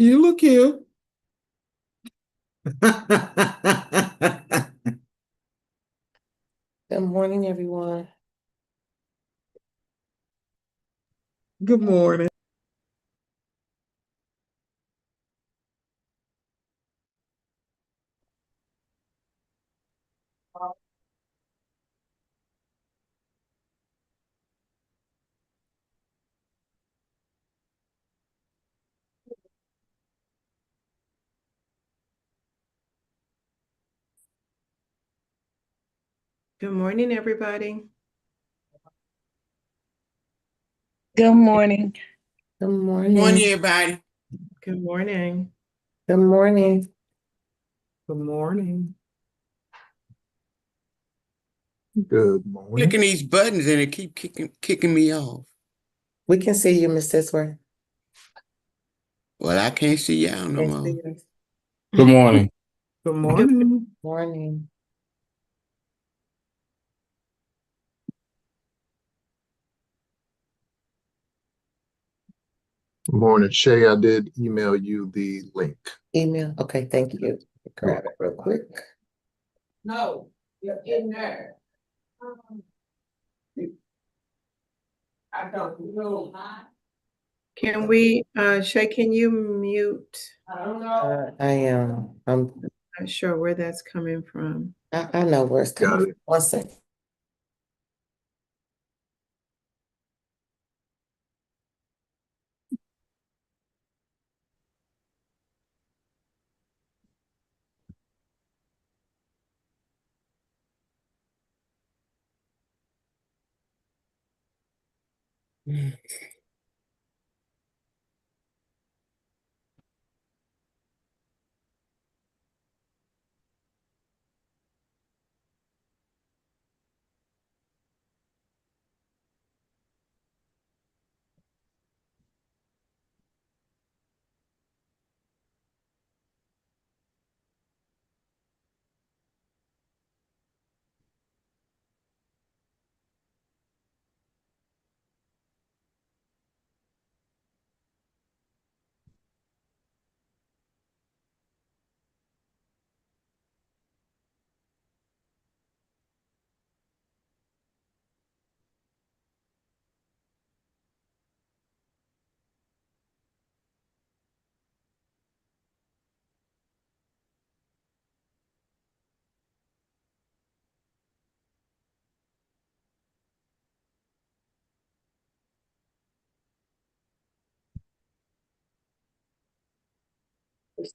You look cute. Good morning, everyone. Good morning. Good morning, everybody. Good morning. Good Morning, morning. everybody. Good morning. Good morning. Good morning. Good morning. Clicking these buttons and it keep kicking me off. We can see you, Miss Tisworth. Well, I can't see y'all no Can't more. see you. Good morning. Good morning. Morning. Good morning, Shay. I did email you the link. Email. Okay, thank you. Grab it real quick. No, you're in there. I don't know. Can we, Shay, can you mute? I don't know. I am. Not sure where that's coming from. I know where it's Got coming from. it. 1 second.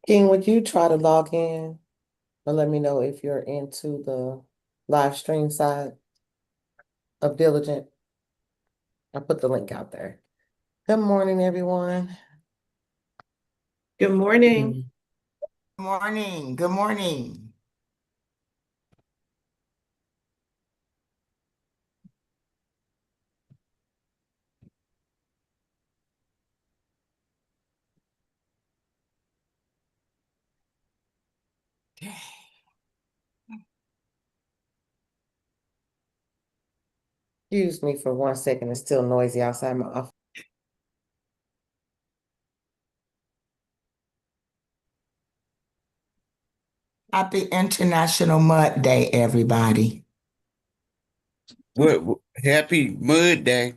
King, would you try to log in or let me know if you're into the live stream side of Diligent? I put the link out there. Good morning, everyone. Good morning. Good morning. Good morning. Excuse me for 1 second. It's still noisy outside my office. Happy International Mud Day, everybody. What? Happy Mud Day.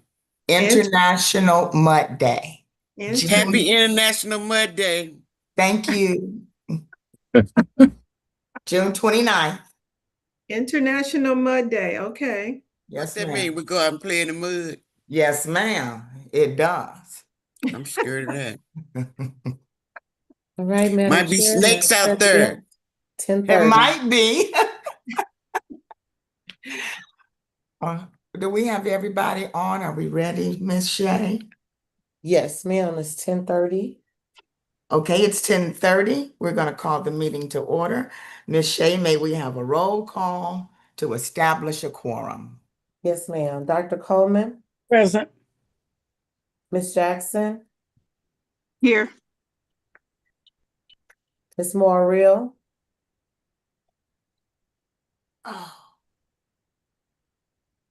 International Mud Day. Inter- Happy International Mud Day. Thank you. June 29th. International Mud Day. Okay. Yes, that mean? We go out and play in the mud. Yes, ma'am. It does. I'm scared of that. All right, Madam Might be Chair, snakes Madam out there. President, It 10:30. might be. Do we have everybody on? Are we ready, Miss Shay? Yes, ma'am, it's 10:30. Okay, it's 10:30. We're going to call the meeting to order. Miss Shay, may we have a roll call to establish a quorum? Yes, ma'am. Dr. Coleman, Present. Miss Jackson, Here. Miss Morrill, Oh,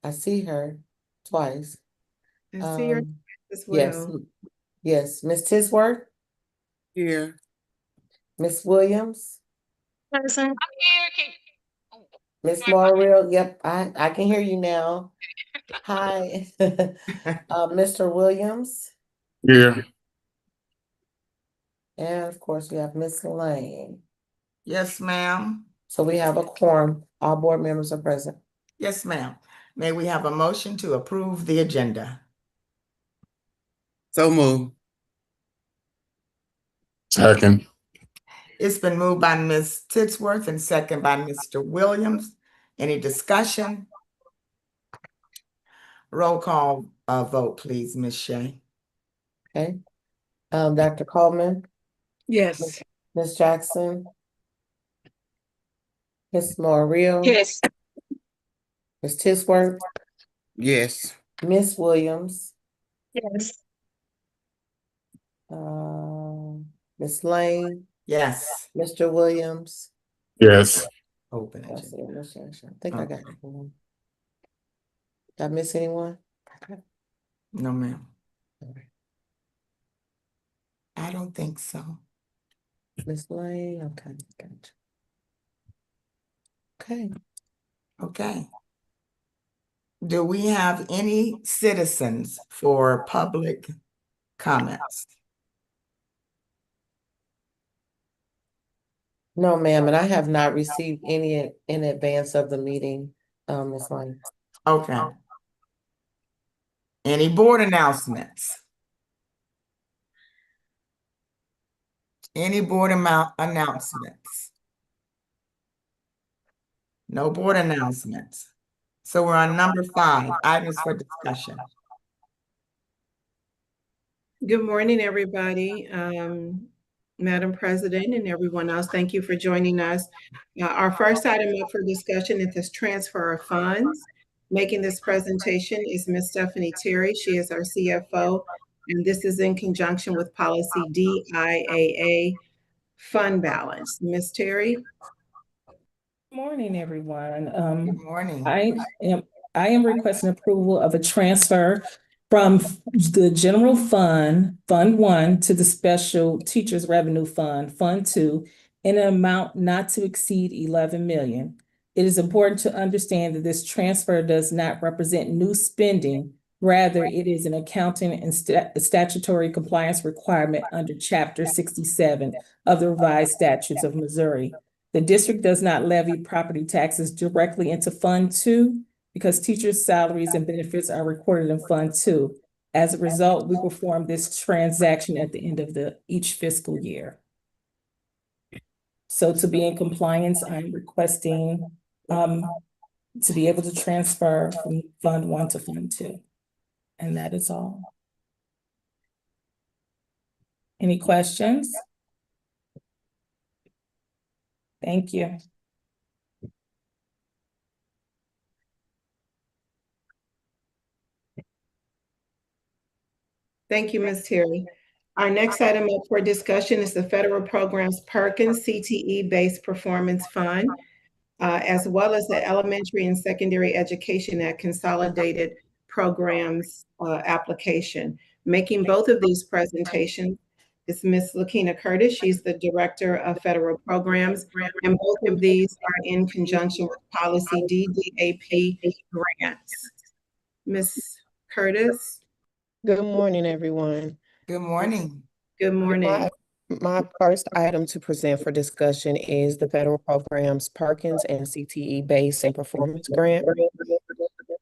I see her twice. I see your Um, as yes, well. yes, Miss Tisworth, Here. Ms. Williams, Present. Ms. Morrill, yep, I can hear you now. Hi. Mr. Williams, Here. and of course we have Ms. Lane. Yes, ma'am. So we have a quorum. All board members are present. Yes, ma'am. May we have a motion to approve the agenda? So moved. Second. It's been moved by Ms. Titsworth and second by Mr. Williams. Any discussion? Roll call vote, please, Ms. Shea. Okay. Dr. Coleman, Yes. Ms. Jackson, Ms. Morrill, Yes. Ms. Tisworth, Yes. Ms. Williams, Yes. Ms. Lane, Yes. Mr. Williams. Yes. Open I see agenda. it, Ms. Jackson. I think I got Okay. it. Did I miss anyone? No, ma'am. Okay. I don't think so. Ms. Lane, okay, gotcha. Okay, Okay. Do we have any citizens for public comments? no, ma'am, and I have not received any in advance of the meeting, Ms. Lane. Okay. Any board announcements? Any board announcements? No board announcements. So we're on number 5, items for discussion. Good morning, everybody. Madam President and everyone else, thank you for joining us. Our first item up for discussion is this transfer of funds. Making this presentation is Ms. Stephanie Terry. She is our CFO, and this is in conjunction with policy DIAA fund balance. Ms. Terry? Morning, everyone. Good morning. I am requesting approval of a transfer from the general fund, Fund 1, to the special teachers revenue fund, Fund 2, in an amount not to exceed 11 million. It is important to understand that this transfer does not represent new spending. Rather, it is an accounting and statutory compliance requirement under Chapter 67 of the revised statutes of Missouri. The district does not levy property taxes directly into Fund 2 because teachers' salaries and benefits are recorded in Fund 2. As a result, we perform this transaction at the end of each fiscal year. So to be in compliance, I'm requesting to be able to transfer from Fund 1 to Fund 2. And that is all. Any questions? Thank you. Thank you, Ms. Terry. Our next item up for discussion is the Federal Programs Perkins CTE-based Performance Fund, as well as the Elementary and Secondary Education at Consolidated Programs application. Making both of these presentations is Ms. Lakina Curtis. She's the Director of Federal Programs, and both of these are in conjunction with policy DDAP grants. Ms. Curtis? Good morning, everyone. Good morning. Good morning. My first item to present for discussion is the federal programs Perkins and CTE Base and Performance Grant.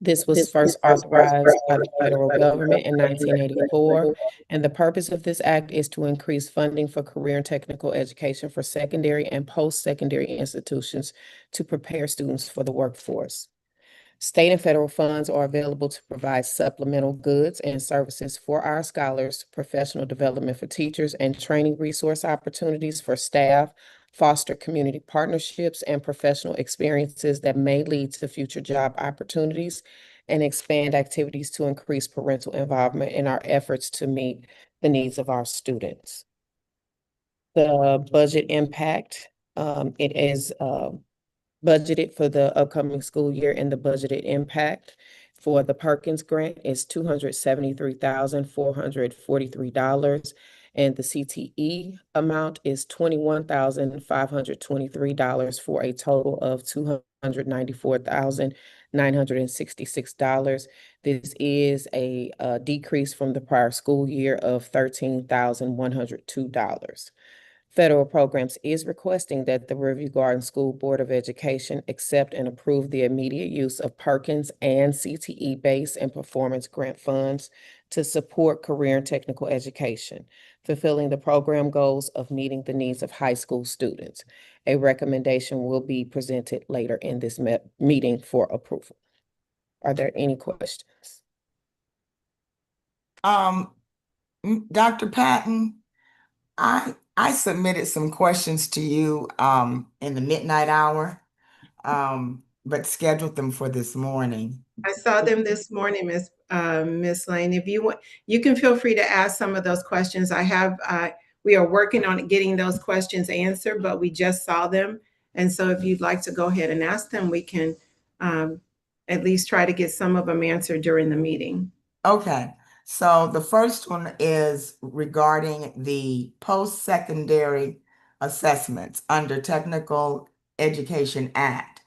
This was first authorized by the federal government in 1984, and the purpose of this act is to increase funding for career and technical education for secondary and post-secondary institutions to prepare students for the workforce. State and federal funds are available to provide supplemental goods and services for our scholars, professional development for teachers, and training resource opportunities for staff, foster community partnerships, and professional experiences that may lead to future job opportunities, and expand activities to increase parental involvement in our efforts to meet the needs of our students. The budget impact, it is budgeted for the upcoming school year, and the budgeted impact for the Perkins grant is $273,443. And the CTE amount is $21,523 for a total of $294,966. This is a decrease from the prior school year of $13,102. Federal Programs is requesting that the Riverview Garden School Board of Education accept and approve the immediate use of Perkins and CTE base and performance grant funds to support career and technical education, fulfilling the program goals of meeting the needs of high school students. A recommendation will be presented later in this meeting for approval. Are there any questions? Dr. Patton, I submitted some questions to you in the midnight hour, but scheduled them for this morning. I saw them this morning, Miss Lane. If you want, you can feel free to ask some of those questions. We are working on getting those questions answered, but we just saw them. And so if you'd like to go ahead and ask them, we can at least try to get some of them answered during the meeting. Okay, so the first one is regarding the post-secondary assessments under Technical Education Act,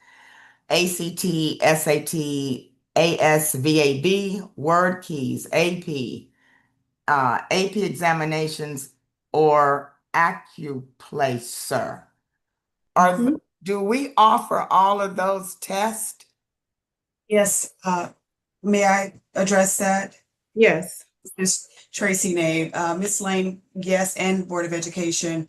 ACT, SAT, ASVAB, word keys, AP, AP examinations, or Accuplacer. Do we offer all of those tests? Yes, may I address that? Yes. Ms. Tracy Nave, Ms. Lane, yes, and Board of Education.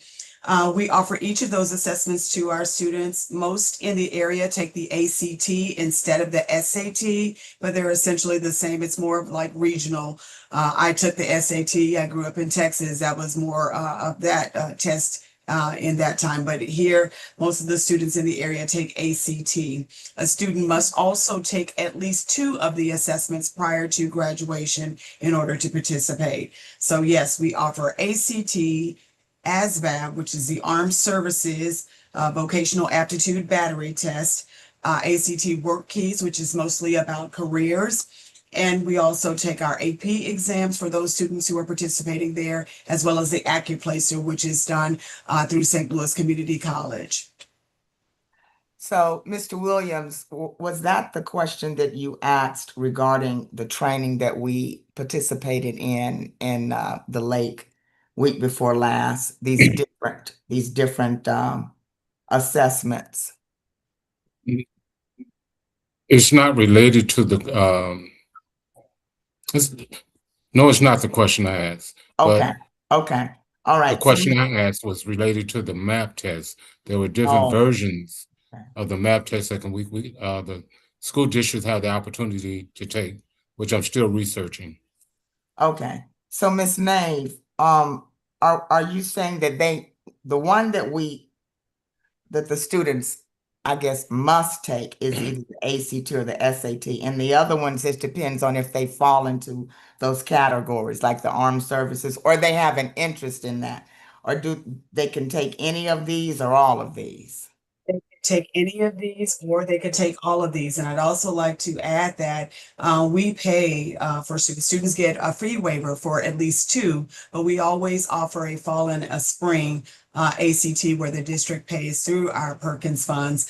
We offer each of those assessments to our students. Most in the area take the ACT instead of the SAT, but they're essentially the same. It's more of like regional. I took the SAT. I grew up in Texas. That was more of that test in that time. But here, most of the students in the area take ACT. A student must also take at least 2 of the assessments prior to graduation in order to participate. So yes, we offer ACT, ASVAB, which is the Armed Services Vocational Aptitude Battery Test, ACT Work Keys, which is mostly about careers. And we also take our AP exams for those students who are participating there, as well as the Accuplacer, which is done through St. Louis Community College. So, Mr. Williams, was that the question that you asked regarding the training that we participated in the lake week before last? These different assessments. It's not related to the no, it's not the question I asked. Okay. Okay. All right. The question I asked was related to the MAP test. There were different versions of the MAP test that the school districts had the opportunity to take, which I'm still researching. Okay. So, Ms. Nave, are you saying that the one that the students, I guess, must take is either the ACT or the SAT, and the other ones, it depends on if they fall into those categories, like the armed services, or they have an interest in that, or do they can take any of these or all of these? They could take any of these, or they could take all of these. And I'd also like to add that we pay for students. Students get a fee waiver for at least 2, but we always offer a fall and a spring ACT where the district pays through our Perkins funds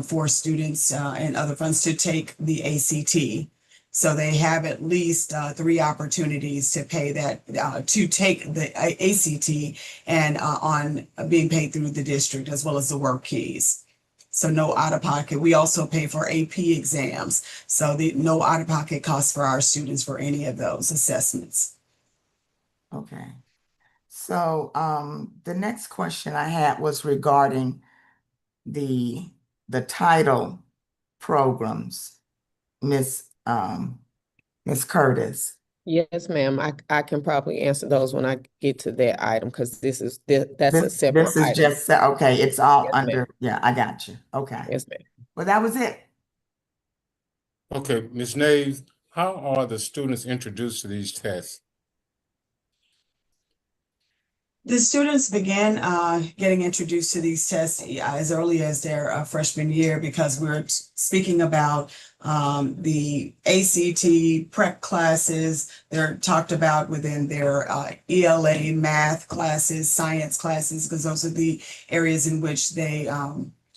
for students and other funds to take the ACT. So they have at least 3 opportunities to pay that, to take the ACT and on being paid through the district, as well as the work keys. So no out of pocket. We also pay for AP exams. So no out of pocket costs for our students for any of those assessments. Okay. So the next question I had was regarding the title programs, Miss Curtis. Yes, ma'am. I can probably answer those when I get to that item, because that's a separate This is item. just, okay, it's all Yes, under, ma'am. yeah, I got you. Okay. Yes, ma'am. Well, that was it. Okay, Ms. Nave, how are the students introduced to these tests? The students began getting introduced to these tests as early as their freshman year, because we're speaking about the ACT prep classes. They're talked about within their ELA math classes, science classes, because those are the areas in which they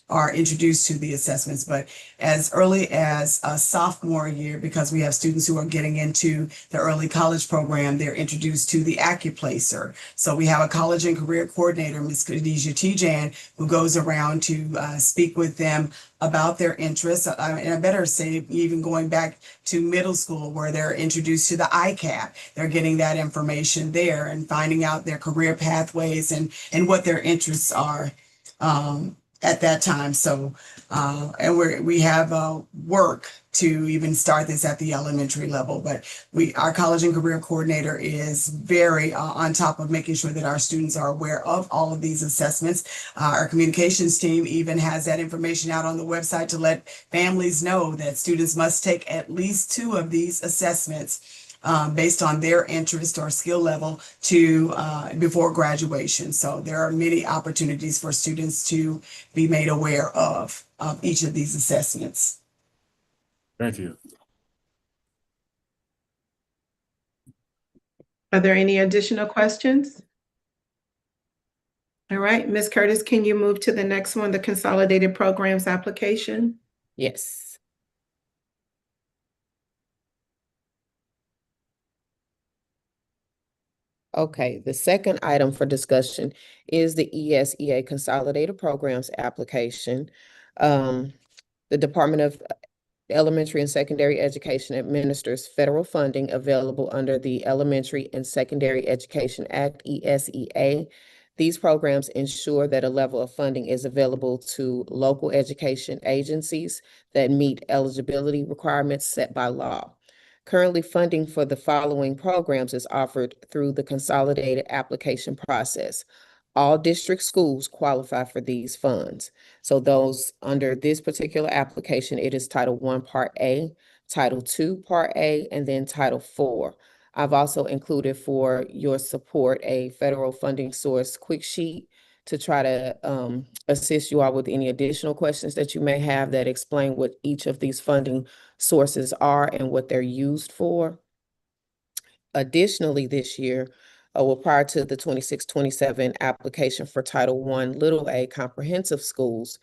are introduced to the assessments. But as early as a sophomore year, because we have students who are getting into the early college program, they're introduced to the AccuPlacer. So we have a college and career coordinator, Ms. Khadijah Tijan, who goes around to speak with them about their interests. And I better say, even going back to middle school, where they're introduced to the ICAP, they're getting that information there and finding out their career pathways and what their interests are at that time. So, and we have work to even start this at the elementary level, but our college and career coordinator is very on top of making sure that our students are aware of all of these assessments. Our communications team even has that information out on the website to let families know that students must take at least 2 of these assessments based on their interest or skill level to before graduation. So there are many opportunities for students to be made aware of each of these assessments. Thank you. Are there any additional questions? All right, Ms. Curtis, can you move to the next one, the consolidated programs application? Yes. Okay, the second item for discussion is the ESEA Consolidated Programs application. The Department of Elementary and Secondary Education administers federal funding available under the Elementary and Secondary Education Act, ESEA. These programs ensure that a level of funding is available to local education agencies that meet eligibility requirements set by law. Currently, funding for the following programs is offered through the consolidated application process. All district schools qualify for these funds. So those under this particular application, it is Title I, Part A, Title II, Part A, and then Title IV. I've also included for your support a federal funding source quick sheet to try to assist you all with any additional questions that you may have that explain what each of these funding sources are and what they're used for. Additionally, this year, prior to the 26-27 application for Title I, Little A comprehensive schools,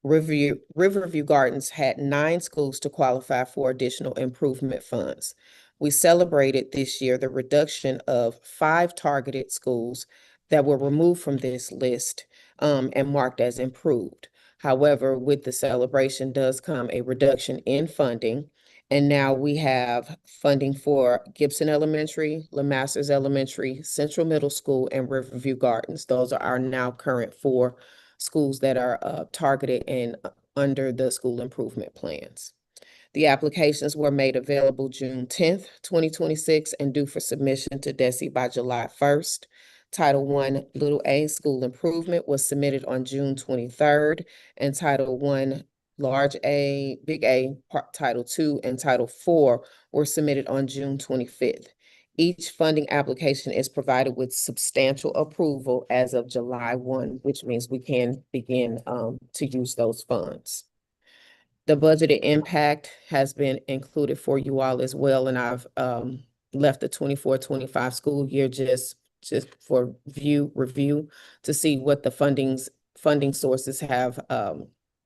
Riverview Gardens had 9 schools to qualify for additional improvement funds. We celebrated this year the reduction of 5 targeted schools that were removed from this list and marked as improved. However, with the celebration does come a reduction in funding. And now we have funding for Gibson Elementary, LeMasters Elementary, Central Middle School, and Riverview Gardens. Those are our now current 4 schools that are targeted and under the school improvement plans. The applications were made available June 10th, 2026, and due for submission to DESE by July 1st. Title I, Little A School Improvement was submitted on June 23rd, and Title I, Large A, Big A, Title II, and Title IV were submitted on June 25th. Each funding application is provided with substantial approval as of July 1, which means we can begin to use those funds. The budgeted impact has been included for you all as well, and I've left the 24-25 school year just for review to see what the funding sources have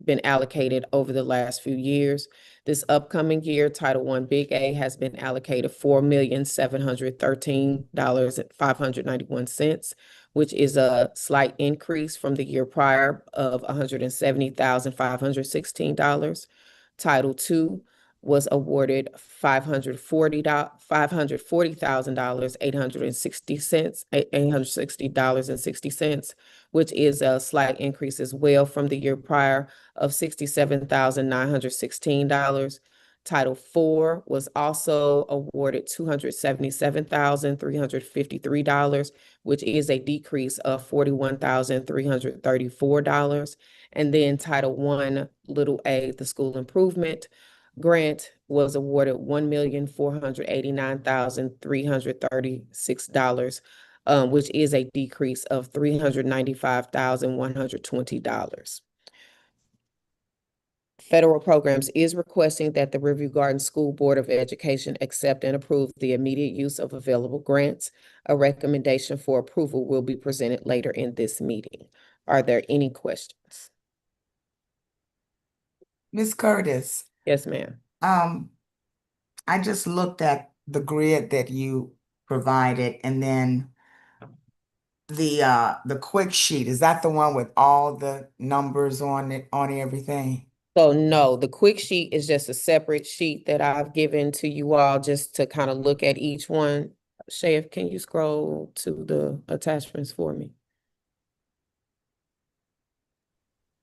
been allocated over the last few years. This upcoming year, Title I Big A has been allocated $4,713,591, which is a slight increase from the year prior of $170,516. Title II was awarded $860,860.60, which is a slight increase as well from the year prior of $67,916. Title IV was also awarded $277,353, which is a decrease of $41,334. And then Title I, Little A, the school improvement grant was awarded $1,489,336. which is a decrease of $395,120. Federal Programs is requesting that the Riverview Garden School Board of Education accept and approve the immediate use of available grants. A recommendation for approval will be presented later in this meeting. Are there any questions? Ms. Curtis, Yes, ma'am. I just looked at the grid that you provided, and then the quick sheet, is that the one with all the numbers on it, on everything? So no, the quick sheet is just a separate sheet that I've given to you all just to kind of look at each one. Shay, can you scroll to the attachments for me?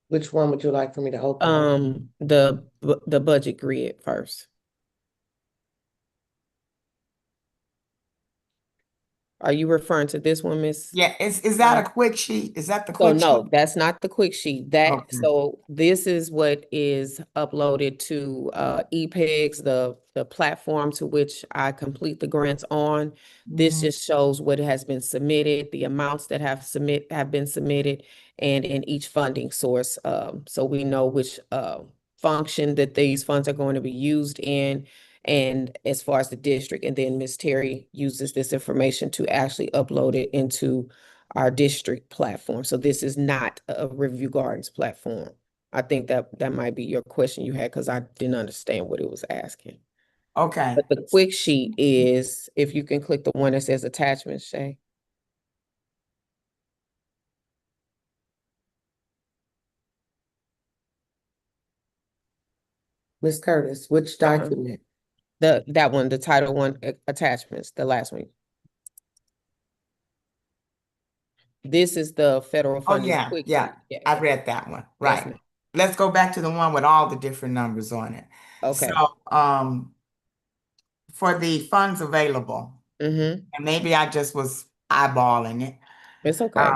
Which one would you like for me to open? The budget grid first. Are you referring to this one, Miss? Yeah, is that a quick sheet? Is that the So quick sheet? no, that's not the quick sheet. Okay. So this is what is uploaded to EPEGS, the platform to which I complete the grants on. This just shows what has been submitted, the amounts that have been submitted, and in each funding source. So we know which function that these funds are going to be used in, and as far as the district. And then Ms. Terry uses this information to actually upload it into our district platform. So this is not a Riverview Gardens platform. I think that might be your question you had, because I didn't understand what it was asking. Okay. But the quick sheet is, if you can click the one that says attachments, Shay. Ms. Curtis, which document? That one, the title one, attachments, the last one. This is the federal Oh, funding. yeah, quick yeah. sheet. I read that one. Yes, Right. ma'am. Let's go back to the one with all the different numbers on it. Okay. So, for the funds available, Mm-hmm. and maybe I just was eyeballing it. It's okay.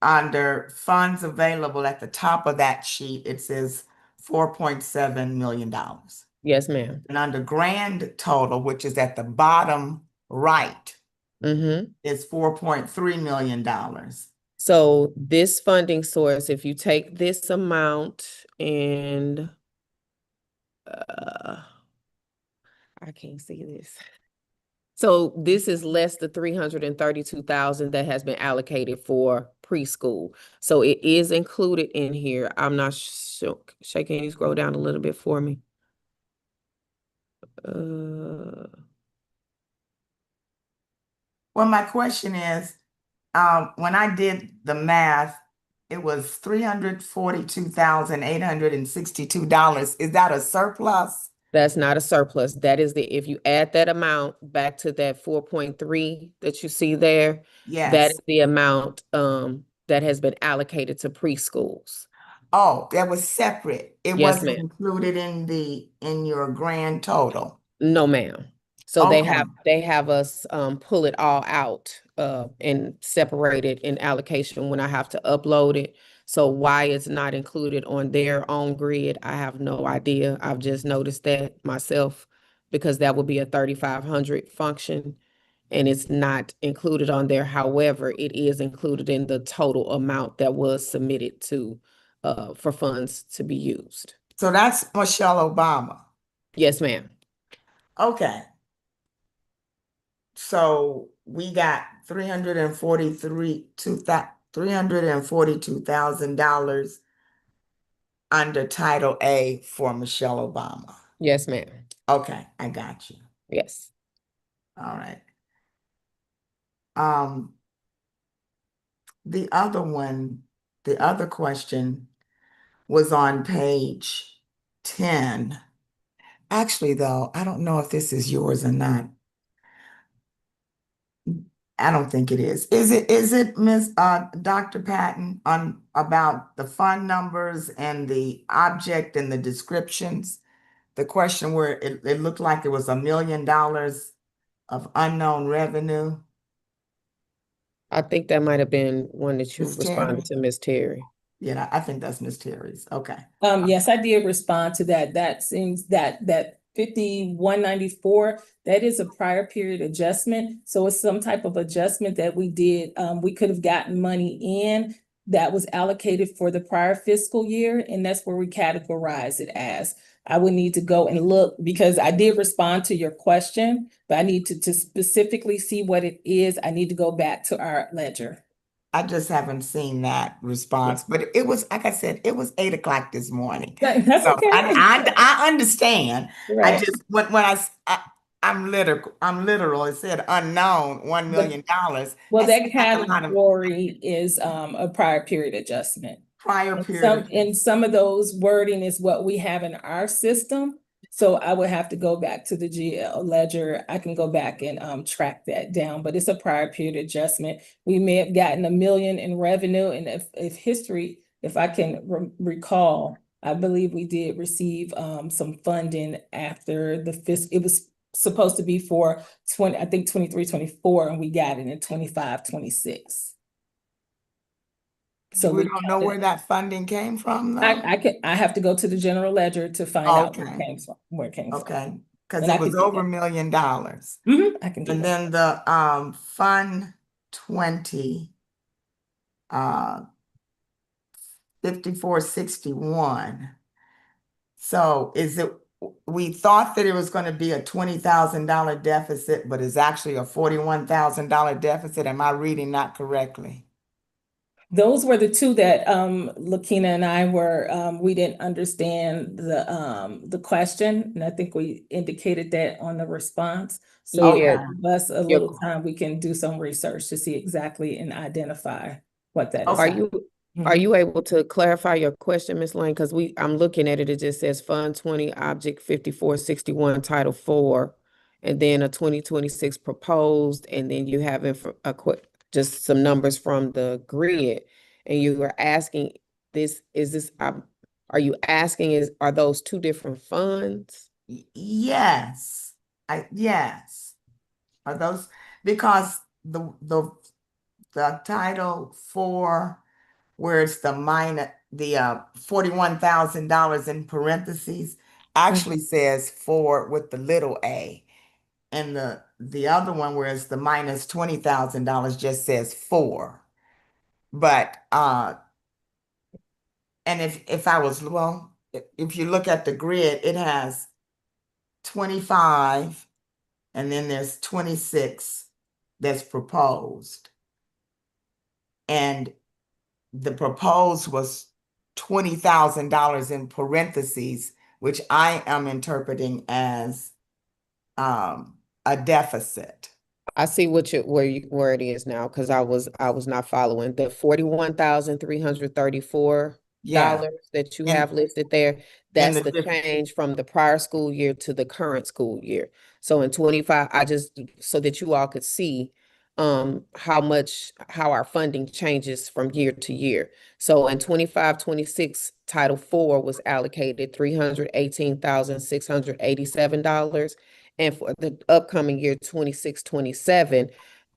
Under funds available at the top of that sheet, it says $4.7 million. Yes, ma'am. And under grand total, which is at the bottom right, Mm-hmm. is $4.3 million. So this funding source, if you take this amount and I can't see this. So this is less the 332,000 that has been allocated for preschool. So it is included in here. I'm not sure. Shay, can you scroll down a little bit for me? Well, my question is, when I did the math, it was $342,862. Is that a surplus? That's not a surplus. That is if you add that amount back to that 4.3 that you see there, that Yes. is the amount that has been allocated to preschools. Oh, that was separate. It Yes, wasn't ma'am. included in your grand total. No, ma'am. So Okay. they have us pull it all out and separate it in allocation when I have to upload it. So why it's not included on their own grid, I have no idea. I've just noticed that myself, because that would be a 3,500 function and it's not included on there. However, it is included in the total amount that was submitted to for funds to be used. So that's Michelle Obama. Yes, ma'am. Okay. So we got $342,000 under Title A for Michelle Obama. Yes, ma'am. Okay, I got you. Yes. All right. The other question was on page 10. Actually, though, I don't know if this is yours or not. I don't think it is. Is it Ms. Dr. Patton on about the fund numbers and the object and the descriptions? The question where it looked like it was $1 million of unknown revenue. I think that might have been one that you Ms. responded to, Ms. Terry. Yeah, I think that's Ms. Terry's. Okay. Yes, I did respond to that. That seems that 5194, that is a prior period adjustment. So it's some type of adjustment that we did. We could have gotten money in that was allocated for the prior fiscal year, and that's where we categorize it as. I would need to go and look because I did respond to your question, but I need to specifically see what it is. I need to go back to our ledger. I just haven't seen that response, but it was, like I said, it was 8 o'clock this morning. That's So okay. I understand. I Right. just, I'm literal. It said unknown, $1 million. Well, That that seems like a lot of category is a prior period adjustment. prior And period. some of those wording is what we have in our system. So I would have to go back to the GL ledger. I can go back and track that down, but it's a prior period adjustment. We may have gotten $1 million in revenue, and if I can recall, I believe we did receive some funding after the fiscal. It was supposed to be for 23, 24, and we got it in 25, 26. So We don't know where that funding came from, though? I have to go to the general ledger to find out Okay. where it came from. Okay, because And I it was can do over that. $1 million. I can do And that. then the Fund 20, 5461. So we thought that it was going to be a $20,000 deficit, but it's actually a $41,000 deficit. Am I reading that correctly? Those were the two that Lakina and I were we didn't understand the question, and I think we indicated that on the response. So Yeah. give us a little time, we can do some research to see exactly and identify what that is. Are you able to clarify your question, Ms. Lane? Because I'm looking at it, it just says Fund 20, Object 5461, Title 4, and then a 2026 proposed, and then you have just some numbers from the grid, and you were asking are you asking are those two different funds? Yes. Yes. Are those, because the Title 4, where it's the $41,000 in parentheses, actually says 4 with the little a. And the other one, where it's the minus $20,000, just says 4. But and if you look at the grid, it has 25, and then there's 26 that's proposed. And the proposed was $20,000 in parentheses, which I am interpreting as a deficit. I see where it is now, because I was not following the $41,334 that you have listed there. That's the change from the prior school year to the current school year. So in 25, so that you all could see how our funding changes from year to year. So in 25, 26, Title 4 was allocated $318,687. And for the upcoming year, 26, 27,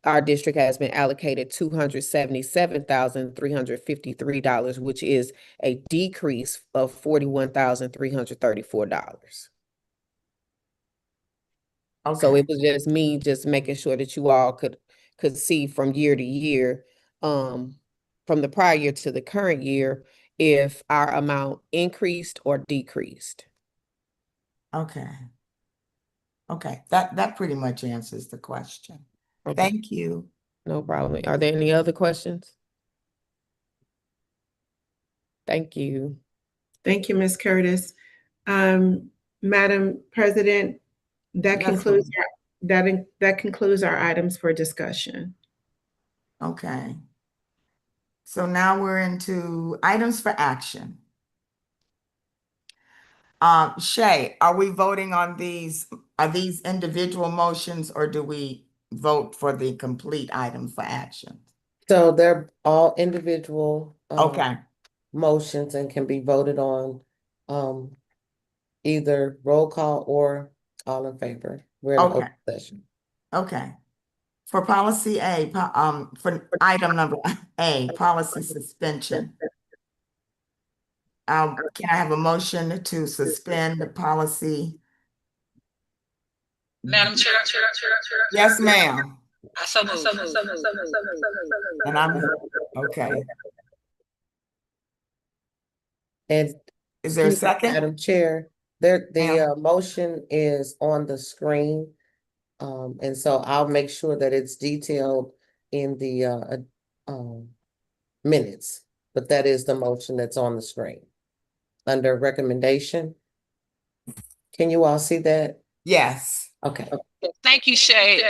our district has been allocated $277,353, which is a decrease of $41,334. Okay. So it was just me making sure that you all could see from year to year, from the prior year to the current year, if our amount increased or decreased. Okay. Okay, that pretty much answers the question. Okay. Thank you. No problem. Are there any other questions? Thank you. Thank you, Ms. Curtis. Madam President, that concludes our items for discussion. Okay. So now we're into items for action. Shay, are we voting on these? Are these individual motions, or do we vote for the complete item for action? So they're all individual Okay. motions and can be voted on either roll call or all in favor. We're in open session. Okay. For policy A, for item number A, policy suspension. Can I have a motion to suspend the policy Madam Chair. Yes, ma'am. I so move. And I'm, okay. And Is there a second? Madam Chair, the Ma'am. motion is on the screen. And so I'll make sure that it's detailed in the minutes, but that is the motion that's on the screen. Under recommendation. Can you all see that? Yes. Okay. Thank you, Shay.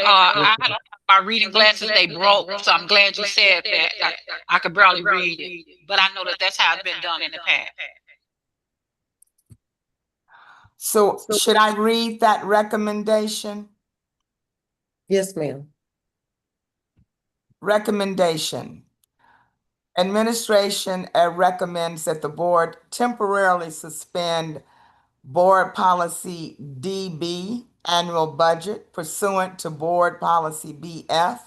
My reading glasses, they broke, so I'm glad you said that. I could barely read it, but I know that that's how it's been done in the past. So should I read that recommendation? Yes, ma'am. Recommendation. Administration recommends that the board temporarily suspend Board Policy DB annual budget pursuant to Board Policy BF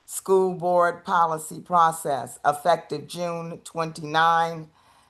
school board policy process effective June 29,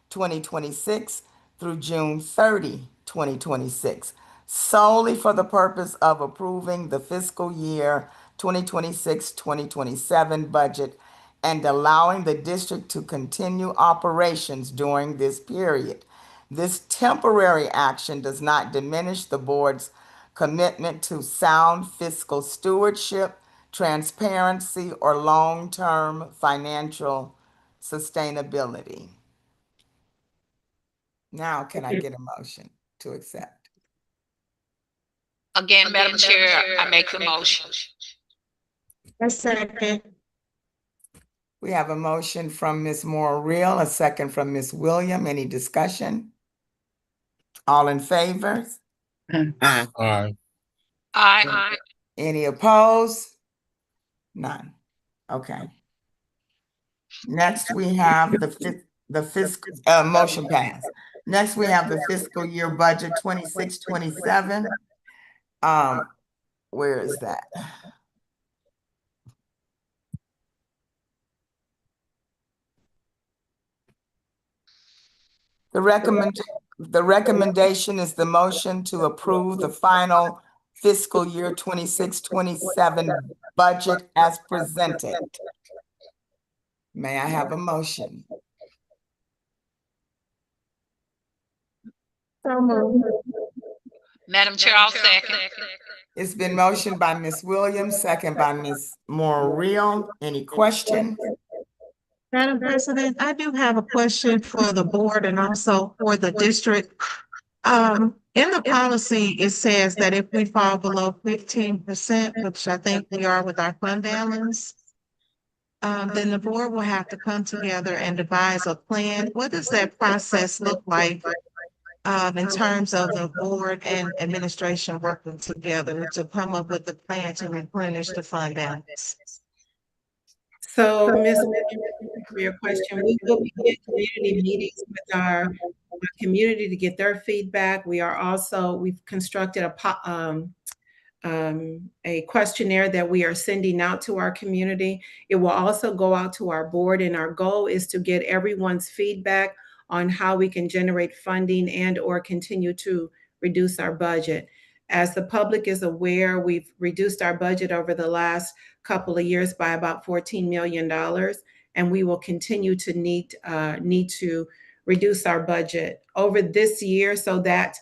2026 through June 30, 2026, solely for the purpose of approving the fiscal year 2026-2027 budget and allowing the district to continue operations during this period. This temporary action does not diminish the board's commitment to sound fiscal stewardship, transparency, or long-term financial sustainability. Now, can I get a motion to accept? Again, Madam Chair, I make the motion. A second. We have a motion from Ms. Moore-Real, a second from Ms. William. Any discussion? All in favor? Aye. Aye. Aye. Any opposed? None. Okay. Next, we have the fiscal motion pass. Next, we have the fiscal year budget 26-27. Where is that? The recommendation is the motion to approve the final fiscal year 26-27 budget as presented. May I have a motion? So moved. Madam Chair, I'll second. It's been motioned by Ms. Williams, second by Ms. Moore-Real. Any questions? Madam President, I do have a question for the board and also for the district. In the policy, it says that if we fall below 15%, which I think we are with our fund balance, then the board will have to come together and devise a plan. What does that process look like in terms of the board and administration working together to come up with a plan to replenish the fund balance? So, Ms. For your question, we will be in community meetings with our community to get their feedback. We've constructed a questionnaire that we are sending out to our community. It will also go out to our board, and our goal is to get everyone's feedback on how we can generate funding and or continue to reduce our budget. As the public is aware, we've reduced our budget over the last couple of years by about $14 million, and we will continue to need to reduce our budget over this year, so that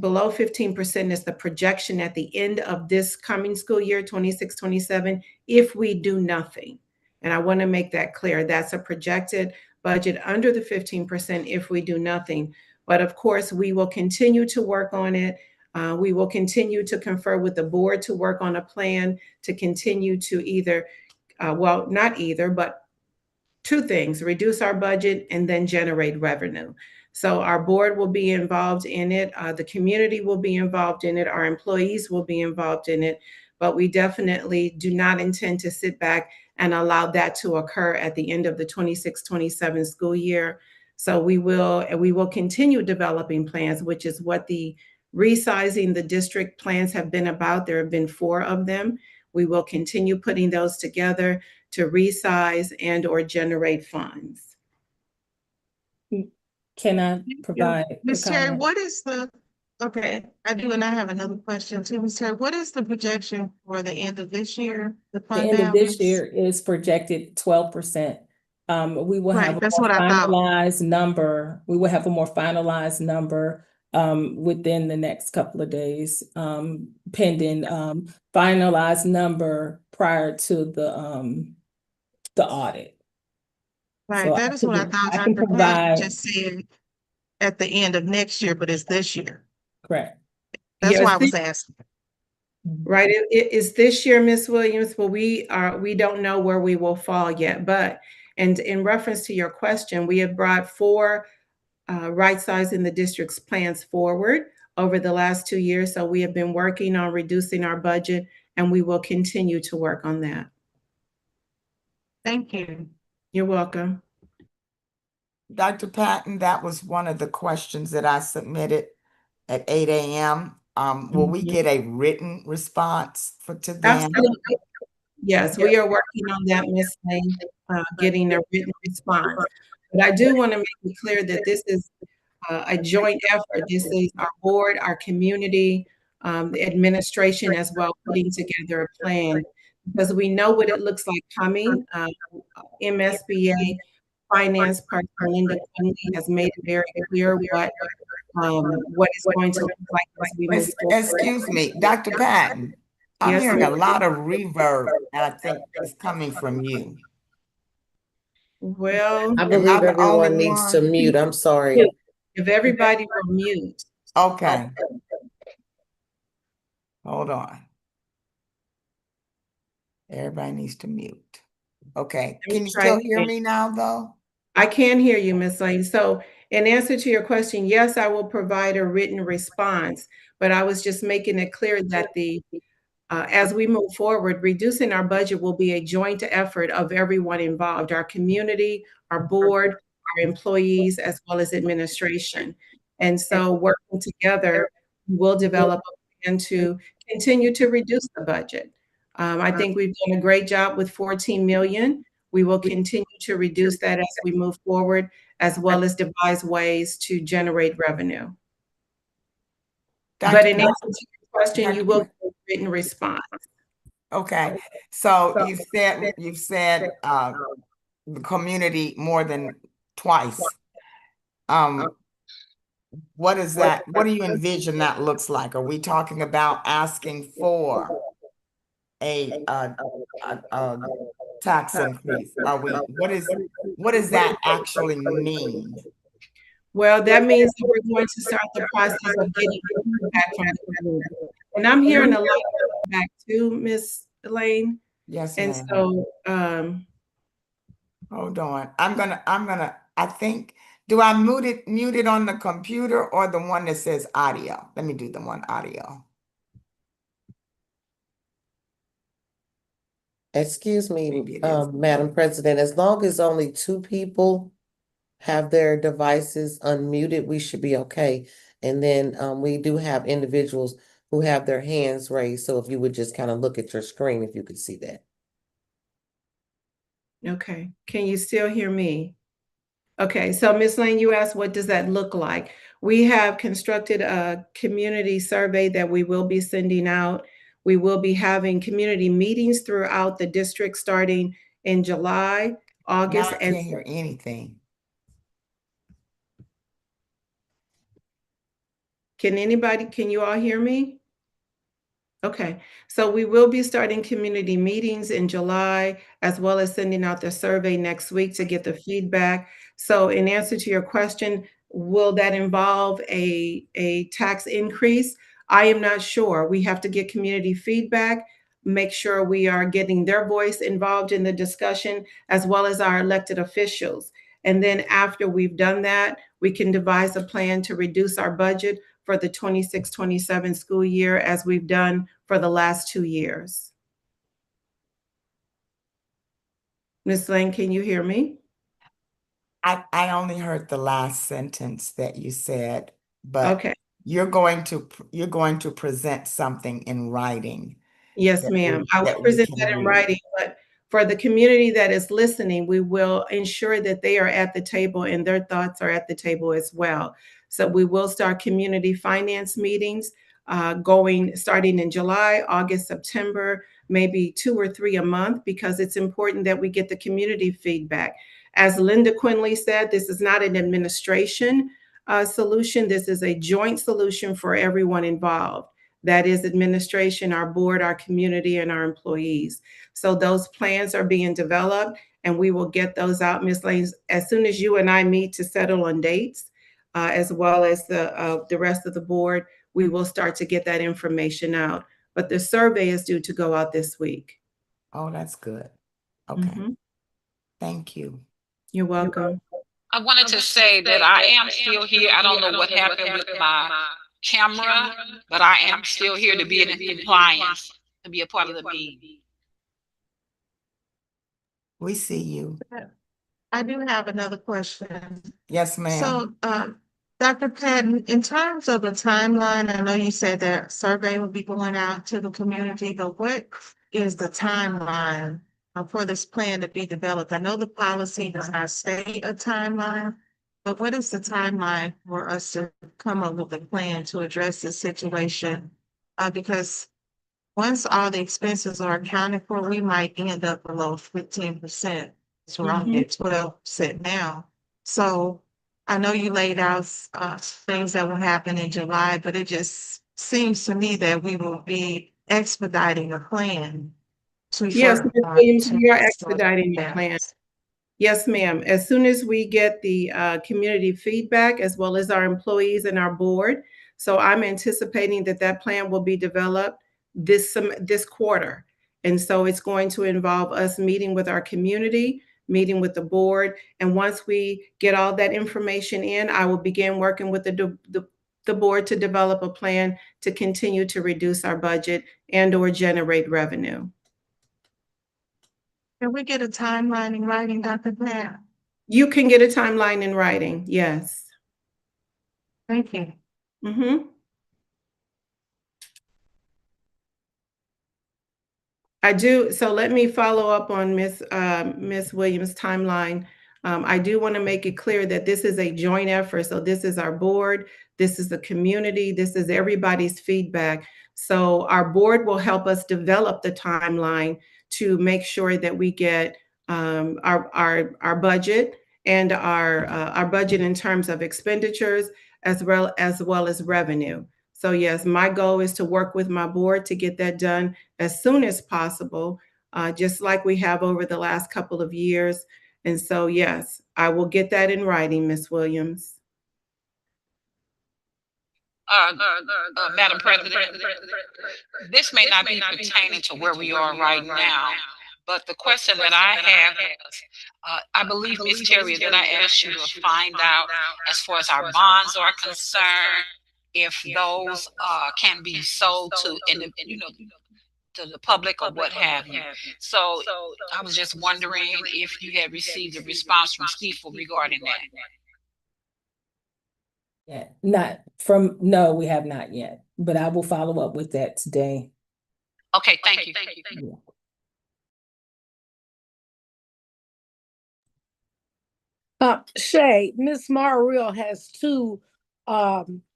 below 15% is the projection at the end of this coming school year, 26-27, if we do nothing. And I want to make that clear. That's a projected budget under the 15% if we do nothing. But of course, we will continue to work on it. We will continue to confer with the board to work on a plan to continue to either, not either, but two things: reduce our budget and then generate revenue. So our board will be involved in it. The community will be involved in it. Our employees will be involved in it. But we definitely do not intend to sit back and allow that to occur at the end of the 26-27 school year. So we will continue developing plans, which is what the resizing the district plans have been about. There have been 4 of them. We will continue putting those together to resize and or generate funds. Can I provide? Ms. Terry, what is the Okay, I do, and I have another question too, Ms. Terry. What is the projection for the end of this year, the The fund end of this balance? year is projected 12%. We will have Right, a that's more what I thought. finalized number. We will have a more finalized number within the next couple of days, pending finalized number prior to the audit. Right, So that is what I thought. I can Dr. Patton provide, just said at the end of next year, but it's this year. correct. That's Yes, why I was asking. right. It is this year, Ms. Williams, but we don't know where we will fall yet. But, and in reference to your question, we have brought 4 right sizing the district's plans forward over the last 2 years. So we have been working on reducing our budget, and we will continue to work on that. Thank you. You're welcome. Dr. Patton, that was one of the questions that I submitted at 8 a.m. Will we get a written response to them? Absolutely. Yes, we are working on that, Ms. Lane, getting a written response. But I do want to make it clear that this is a joint effort. This is our board, our community, the administration as well, putting together a plan because we know what it looks like coming. MSBA finance person Linda Quinley has made it very clear what it's going to look like as we move forward. Excuse me, Dr. Patton. I'm Yes, hearing a ma'am. lot of reverb, and I think it's coming from you. Well, I Am believe I the only everyone needs to one? mute. I'm sorry. if everybody will mute. Okay. Hold on. Everybody needs to mute. Okay. Let me Can you try still it hear again. me now, though? I can hear you, Ms. Lane. So in answer to your question, yes, I will provide a written response, but I was just making it clear that as we move forward, reducing our budget will be a joint effort of everyone involved, our community, our board, our employees, as well as administration. And so working together, we'll develop a plan to continue to reduce the budget. I think we've done a great job with 14 million. We will continue to reduce that as we move forward, as well as devise ways to generate revenue. But in answer to your question, you will get a written response. Okay. So you've said the community more than twice. What is that? What do you envision that looks like? Are we talking about asking for a tax increase? Are we? What does that actually mean? Well, that means that we're going to start the process of getting feedback from the community. And I'm hearing a lot of feedback too, Ms. Elaine. Yes, and ma'am. so Hold on. I think, do I mute it on the computer or the one that says audio? Let me do the one audio. Excuse me, Maybe it is. Madam President, as long as only 2 people have their devices unmuted, we should be okay. And then we do have individuals who have their hands raised. So if you would just kind of look at your screen, if you could see that. okay, can you still hear me? Okay, so Ms. Lane, you asked, what does that look like? We have constructed a community survey that we will be sending out. We will be having community meetings throughout the district starting in July, August, Now I and can't hear anything. can you all hear me? Okay, so we will be starting community meetings in July, as well as sending out the survey next week to get the feedback. So in answer to your question, will that involve a tax increase? I am not sure. We have to get community feedback, make sure we are getting their voice involved in the discussion, as well as our elected officials. And then after we've done that, we can devise a plan to reduce our budget for the 26-27 school year as we've done for the last 2 years. Ms. Lane, can you hear me? I only heard the last sentence that you said, but Okay. you're going to present something in writing. Yes, ma'am. I will present that in writing, but for the community that is listening, we will ensure that they are at the table and their thoughts are at the table as well. So we will start community finance meetings starting in July, August, September, maybe 2 or 3 a month, because it's important that we get the community feedback. As Linda Quinley said, this is not an administration solution. This is a joint solution for everyone involved. That is administration, our board, our community, and our employees. So those plans are being developed, and we will get those out, Ms. Lane, as soon as you and I meet to settle on dates, as well as the rest of the board. We will start to get that information out. But the survey is due to go out this week. Oh, that's good. Okay. Thank you. You're welcome. I wanted to say that I am still here. I don't know what happened with my camera, but I am still here to be in compliance, to be a part of the meeting. We see you. I do have another question. Yes, ma'am. So, Dr. Patton, in terms of the timeline, I know you said that survey will be going out to the community, but what is the timeline for this plan to be developed? I know the policy does not state a timeline, but what is the timeline for us to come up with a plan to address this situation? Because once all the expenses are accounted for, we might end up below 15%. So we're only at 12% now. So I know you laid out things that will happen in July, but it just seems to me that we will be expediting a plan to Yes, Ms. Williams, we are expediting the plan. Yes, ma'am. As soon as we get the community feedback, as well as our employees and our board. So I'm anticipating that that plan will be developed this quarter. And so it's going to involve us meeting with our community, meeting with the board. And once we get all that information in, I will begin working with the board to develop a plan to continue to reduce our budget and or generate revenue. Can we get a timeline in writing, Dr. Pat? You can get a timeline in writing, yes. Thank you. I do. So let me follow up on Ms. Williams' timeline. I do want to make it clear that this is a joint effort. So this is our board, this is the community, this is everybody's feedback. So our board will help us develop the timeline to make sure that we get our budget and our budget in terms of expenditures as well as revenue. So yes, my goal is to work with my board to get that done as soon as possible, just like we have over the last couple of years. And so yes, I will get that in writing, Ms. Williams. Madam President, this may not be pertaining to where we are right now, but the question that I have is, I believe, Ms. Terry, that I asked you to find out, as far as our bonds are concerned, if those can be sold to to the public or what have you. So I was just wondering if you had received a response from Stiefel regarding that. Yeah, no, we have not yet, but I will follow up with that today. Okay, thank you. Shay, Miss Mariel has two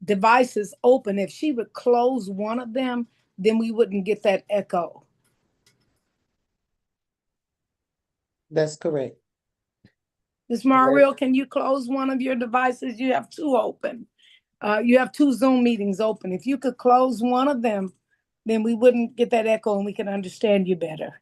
devices open. If she would close one of them, then we wouldn't get that echo. That's correct. Miss Mariel, can you close one of your devices? You have two open. You have two Zoom meetings open. If you could close one of them, then we wouldn't get that echo and we can understand you better.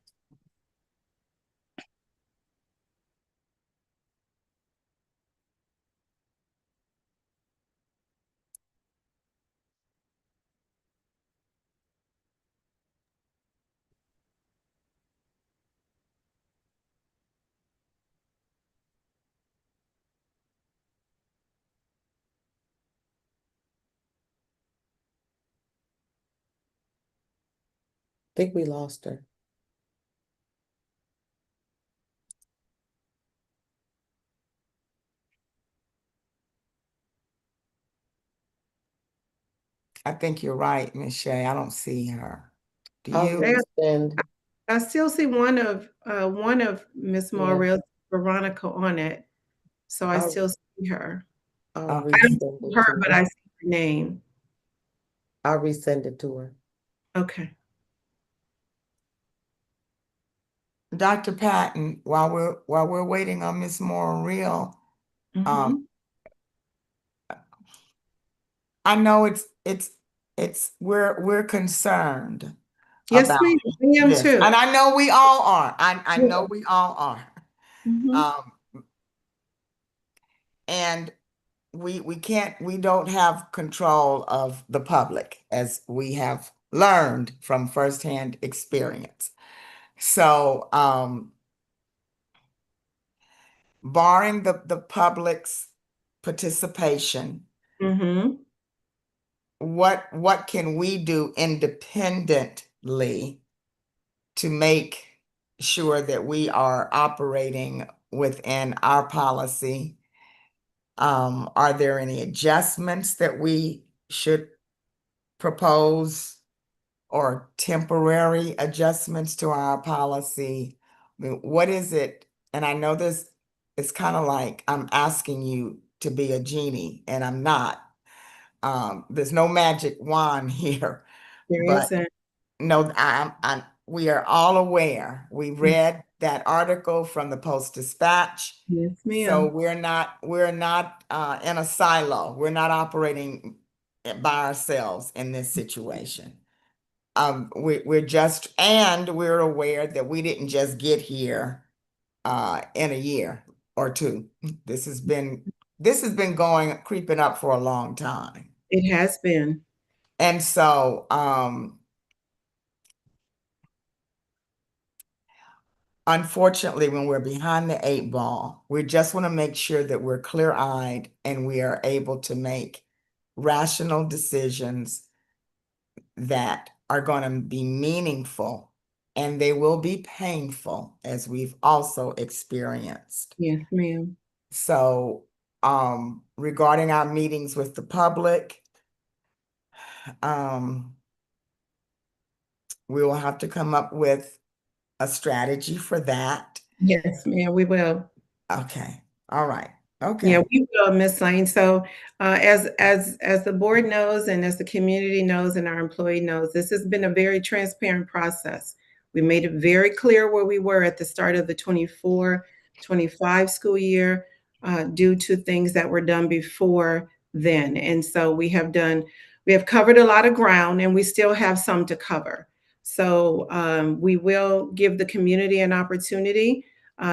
I think we lost her. I think you're right, Miss Shay. I don't see her. Do I'll you? resend. I still see one of Ms. Morrell's, Veronica, on it. So I still see her. I'll I don't resend see it her, to but her. I see her name. I'll resend it to her. Okay. Dr. Patton, while we're waiting on Ms. Moore-Real, Mhm. I know we're concerned Yes, about ma'am. I am this, too. and I know we all are. I Yeah. know we all are. Mhm. And we don't have control of the public, as we have learned from firsthand experience. So, barring the public's participation, Mhm. what can we do independently to make sure that we are operating within our policy? Are there any adjustments that we should propose, or temporary adjustments to our policy? I mean, what is it? And I know this is kind of like I'm asking you to be a genie, and I'm not. There's no magic wand here, There but isn't. no, we are all aware. We read that article from the Post-Dispatch. Yes, So ma'am. we're not in a silo. We're not operating by ourselves in this situation. We're aware that we didn't just get here in a year or two. This has been creeping up for a long time. It has been. And so unfortunately, when we're behind the 8 ball, we just want to make sure that we're clear-eyed and we are able to make rational decisions that are going to be meaningful, and they will be painful, as we've also experienced. Yes, ma'am. So, regarding our meetings with the public, we will have to come up with a strategy for that. Yes, ma'am, we will. Okay. All right. Yeah, Okay. we will, Ms. Lane. So, as the board knows, and as the community knows, and our employee knows, this has been a very transparent process. We made it very clear where we were at the start of the 24-25 school year, due to things that were done before then. And so we have covered a lot of ground, and we still have some to cover. So, we will give the community an opportunity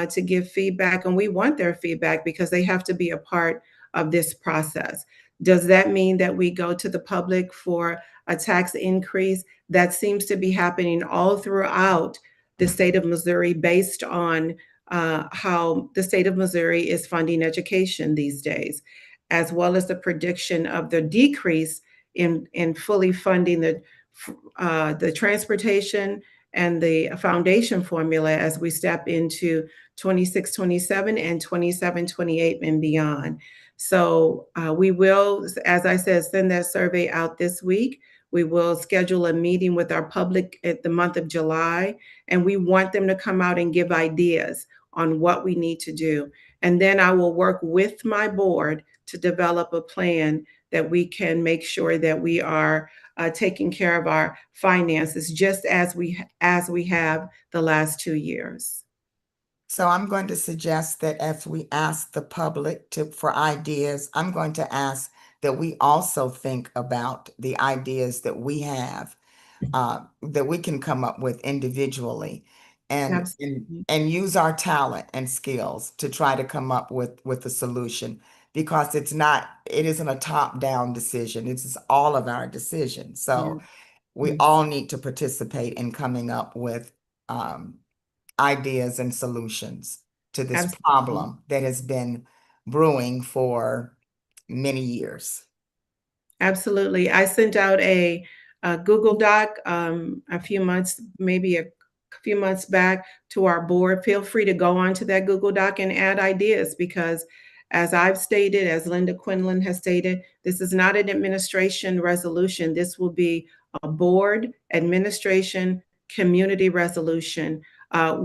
to give feedback, and we want their feedback because they have to be a part of this process. Does that mean that we go to the public for a tax increase? That seems to be happening all throughout the state of Missouri based on how the state of Missouri is funding education these days, as well as the prediction of the decrease in fully funding the transportation and the foundation formula as we step into 26-27 and 27-28 and beyond. So we will, as I said, send that survey out this week. We will schedule a meeting with our public at the month of July, and we want them to come out and give ideas on what we need to do. And then I will work with my board to develop a plan that we can make sure that we are taking care of our finances just as we have the last 2 years. So I'm going to suggest that as we ask the public for ideas, I'm going to ask that we also think about the ideas that we have, that we can come up with individually, and use our talent and skills to try to come up with a solution, because it isn't a top-down decision. It's all of our decisions. So we all need to participate in coming up with ideas and solutions to this problem that has been brewing for many years. Absolutely. I sent out a Google Doc a few months back to our board. Feel free to go onto that Google Doc and add ideas, because as I've stated, as Linda Quinlan has stated, this is not an administration resolution. This will be a board, administration, community resolution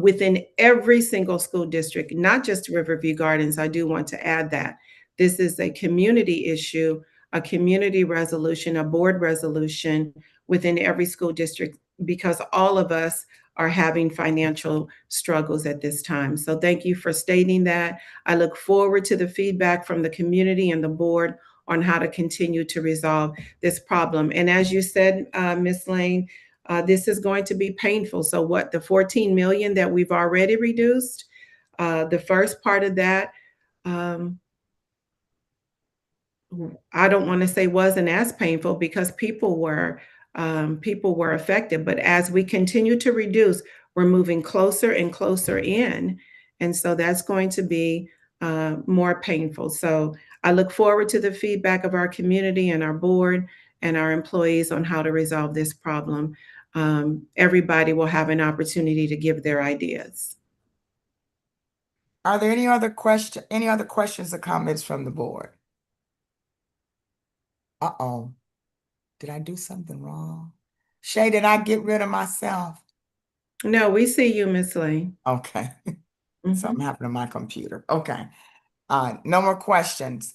within every single school district, not just Riverview Gardens. I do want to add that. This is a community issue, a community resolution, a board resolution within every school district, because all of us are having financial struggles at this time. So thank you for stating that. I look forward to the feedback from the community and the board on how to continue to resolve this problem. And as you said, Ms. Lane, this is going to be painful. So what, the 14 million that we've already reduced, the first part of that, I don't want to say wasn't as painful, because people were affected. But as we continue to reduce, we're moving closer and closer in, and so that's going to be more painful. So I look forward to the feedback of our community and our board and our employees on how to resolve this problem. Everybody will have an opportunity to give their ideas. Are there any other questions or comments from the board? Uh-oh. Did I do something wrong? Shay, did I get rid of myself? No, we see you, Ms. Lane. Okay. Something happened to my computer. Okay. No more questions.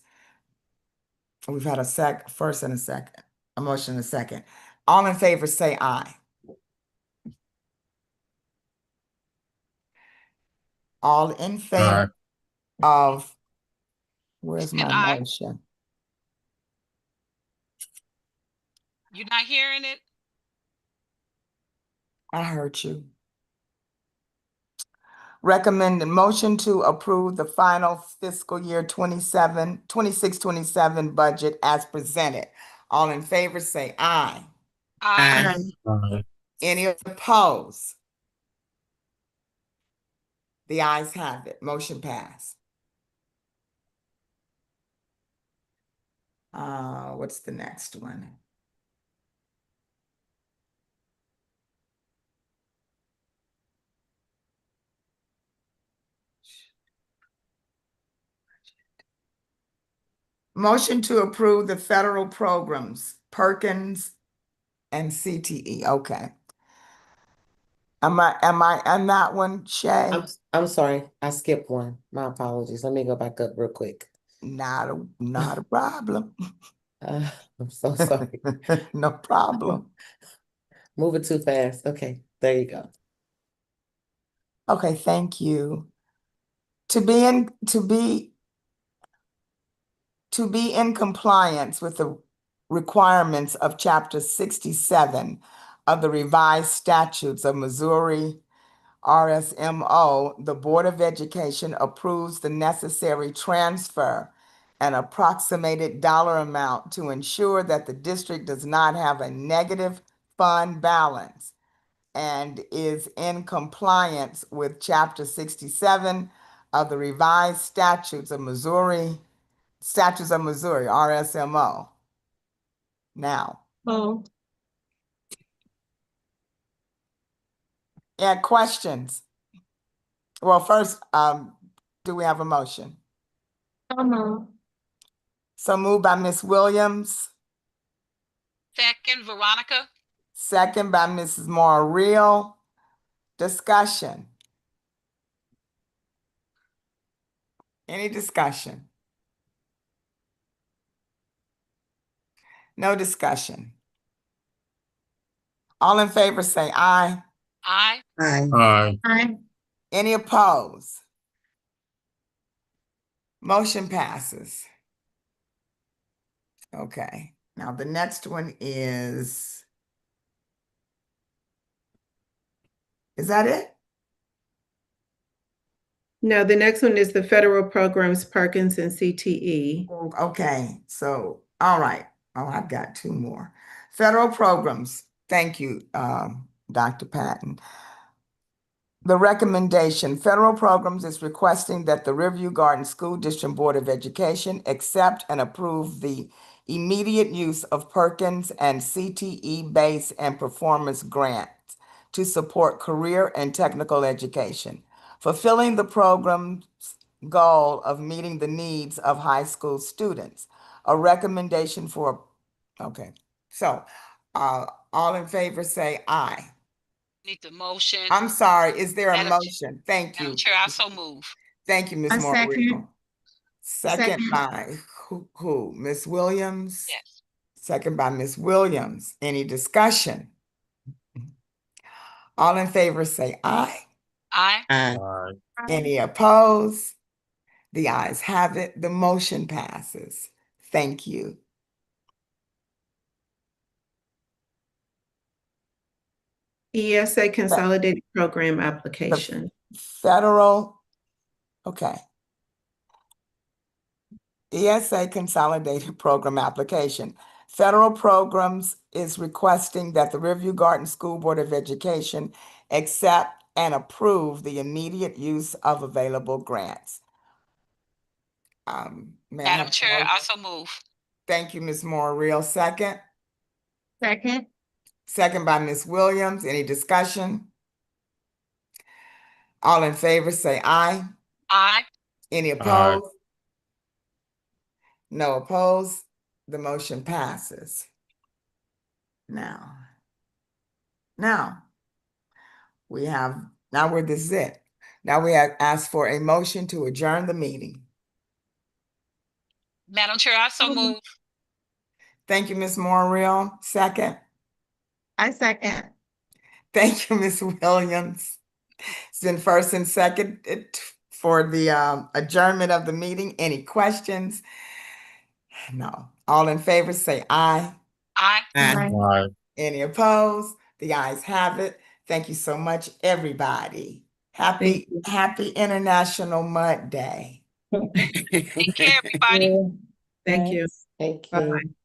We've had a first and a second. A motion and a second. All in favor, say aye. All in favor of, where's my motion? You're not hearing it? I heard you. Recommended motion to approve the final fiscal year 26-27 budget as presented. All in favor, say aye. Aye. Aye. Any opposed? The ayes have it. Motion passed. What's the next one? Motion to approve the federal programs, Perkins and CTE. Okay. Am I on that one, Shay? I'm sorry, I skipped one. My apologies. Let me go back up real quick. Not a problem. I'm so sorry. No problem. Moving too fast. Okay, there you go. Okay, thank you. To be in compliance with the requirements of Chapter 67 of the revised statutes of Missouri RSMO, the Board of Education approves the necessary transfer and approximated dollar amount to ensure that the district does not have a negative fund balance and is in compliance with Chapter 67 of the revised statutes of Missouri, RSMO. Now. Oh, Yeah, questions? Well, first, do we have a motion? So moved by Ms. Williams. Second, Veronica. Second by Mrs. Moore Real. Discussion. Any discussion? No discussion. All in favor say aye. Aye. Aye. aye. Any opposed? Motion passes. Okay, now the next one is that it? No, the next one is the federal programs, Perkins and CTE. Okay, so, all right. Oh, I've got two more. Federal programs. Thank you, Dr. Patton. The recommendation, federal programs is requesting that the Riverview Garden School District Board of Education accept and approve the immediate use of Perkins and CTE base and performance grants to support career and technical education, fulfilling the program's goal of meeting the needs of high school students. A recommendation for, okay, so all in favor say aye. Need the motion. I'm sorry, is there a Madam motion? Thank you. Madam Chair, I so move. Thank you, Ms. I Moore. second. Second by who? Ms. Williams? Yes. Second by Ms. Williams. Any discussion? All in favor say aye. Aye. Aye. Any opposed? The ayes have it. The motion passes. Thank you. ESA Consolidated Program Application. Federal, okay. ESA Consolidated Program Application. Federal Programs is requesting that the Riverview Garden School Board of Education accept and approve the immediate use of available grants. May I have Madam a Chair, motion? I so move. Thank you, Ms. Moore. Real second. Second. Second by Ms. Williams. Any discussion? All in favor say aye. Aye. Any opposed? No opposed. The motion passes. Now this is it. Now we have asked for a motion to adjourn the meeting. Madam Chair, I so move. Thank you, Ms. Morreal. Second. I second. Thank you, Ms. Williams. It's been first and second for the adjournment of the meeting. Any questions? No. All in favor say aye. Aye. Aye. Any opposed? The ayes have it. Thank you so much, everybody. Happy International Mud Day. Take care, everybody. Thank you. Thank Bye. you.